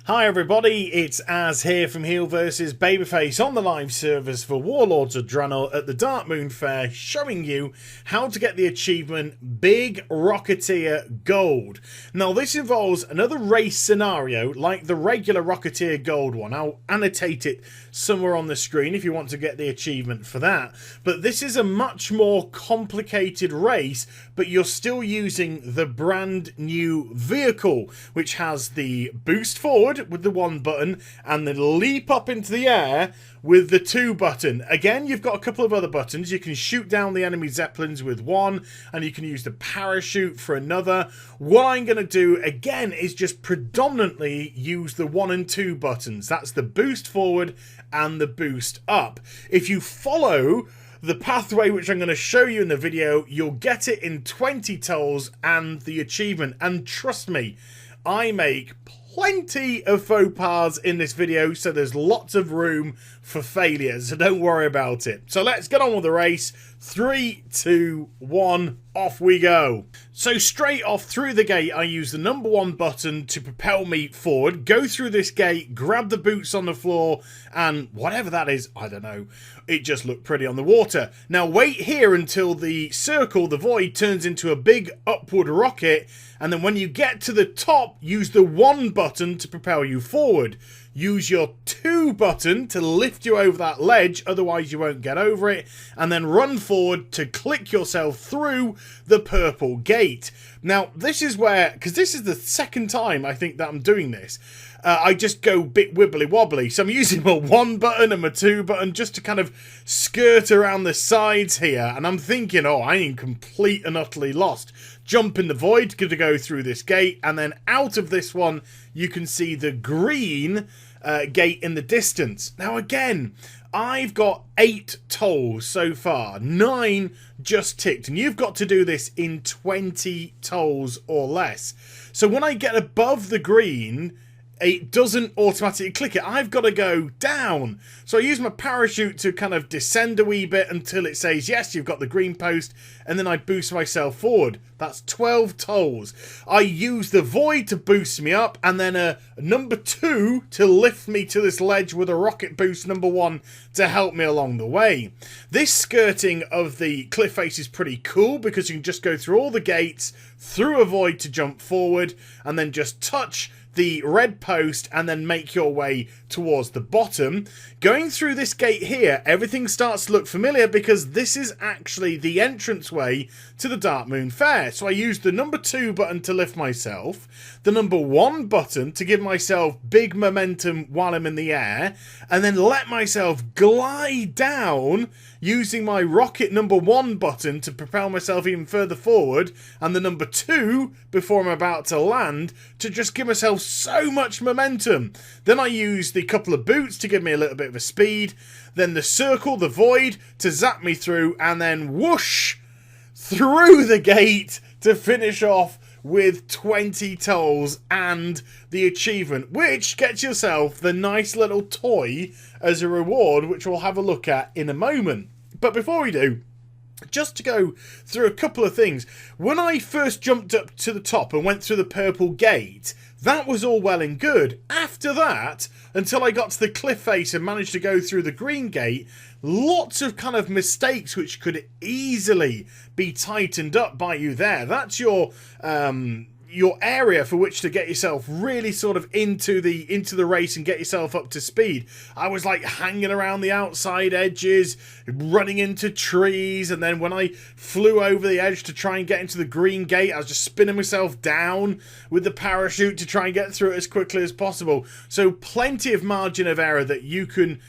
Hi everybody, it's Az here from HeelvsBabyface on the live servers for Warlords of Draenor at the Darkmoon Faire, showing you how to get the achievement BIG Rocketeer Gold. Now this involves another race scenario like the regular Rocketeer Gold one. I'll annotate it somewhere on the screen if you want to get the achievement for that. But this is a much more complicated race, but you're still using the brand new vehicle, which has the boost forward with the 1 button and the leap up into the air with the 2 button. Again, you've got a couple of other buttons. You can shoot down the enemy zeppelins with 1, and you can use the parachute for another. What I'm going to do again is just predominantly use the 1 and 2 buttons. That's the boost forward and the boost up. If you follow the pathway which I'm going to show you in the video, you'll get it in 20 tolls and the achievement. And trust me, I make plenty of faux pas in this video, so there's lots of room for failure, so don't worry about it. So let's get on with the race. 3, 2, 1, off we go. So straight off through the gate, I use the number 1 button to propel me forward, go through this gate, grab the boots on the floor, and whatever that is, I don't know, it just looked pretty on the water. Now wait here until the circle, the void, turns into a big upward rocket, and then when you get to the top, use the 1 button to propel you forward. Use your 2 button to lift you over that ledge, otherwise you won't get over it, and then run forward to click yourself through the purple gate. Now, this is where, because this is the second time I think that I'm doing this, I just go a bit wibbly wobbly. So I'm using my 1 button and my 2 button just to kind of skirt around the sides here, and I'm thinking, oh, I am complete and utterly lost. Jump in the void to go through this gate, and then out of this one you can see the green gate in the distance. Now again, I've got 8 tolls so far, 9 just ticked, and you've got to do this in 20 tolls or less. So when I get above the green, it doesn't automatically click it. I've got to go down. So I use my parachute to kind of descend a wee bit until it says, yes, you've got the green post, and then I boost myself forward. That's 12 tolls. I use the void to boost me up, and then a number 2 to lift me to this ledge with a rocket boost number 1 to help me along the way. This skirting of the cliff face is pretty cool because you can just go through all the gates, through a void to jump forward, and then just touch the red post and then make your way towards the bottom. Going through this gate here, everything starts to look familiar because this is actually the entranceway to the Darkmoon Faire. So I use the number 2 button to lift myself, the number 1 button to give myself big momentum while I'm in the air, and then let myself glide down using my rocket number 1 button to propel myself even further forward, and the number 2 before I'm about to land to just give myself so much momentum. Then I use the couple of boots to give me a little bit of a speed, then the circle, the void, to zap me through, and then whoosh through the gate to finish off with 20 tolls and the achievement, which gets yourself the nice little toy as a reward, which we'll have a look at in a moment. But before we do, just to go through a couple of things. When I first jumped up to the top and went through the purple gate, that was all well and good. After that, until I got to the cliff face and managed to go through the green gate, lots of kind of mistakes which could easily be tightened up by you there. That's your area for which to get yourself really sort of into the race and get yourself up to speed. I was like hanging around the outside edges, running into trees, and then when I flew over the edge to try and get into the green gate, I was just spinning myself down with the parachute to try and get through it as quickly as possible. So plenty of margin of error that you can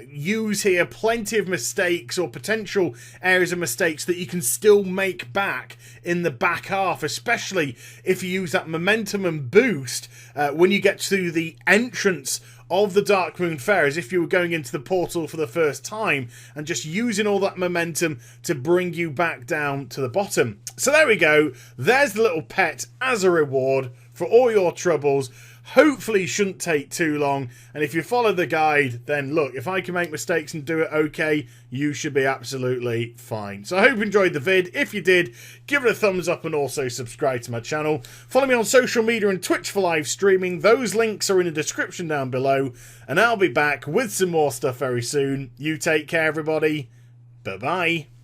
use here, plenty of mistakes or potential areas of mistakes that you can still make back in the back half, especially if you use that momentum and boost when you get to the entrance of the Darkmoon Faire, as if you were going into the portal for the first time and just using all that momentum to bring you back down to the bottom. So there we go. There's the little pet as a reward for all your troubles. hopefully shouldn't take too long. And if you follow the guide, then look, if I can make mistakes and do it okay, you should be absolutely fine. So I hope you enjoyed the vid. If you did, give it a thumbs up and also subscribe to my channel. Follow me on social media and Twitch for live streaming. Those links are in the description down below. And I'll be back with some more stuff very soon. You take care, everybody. Bye-bye.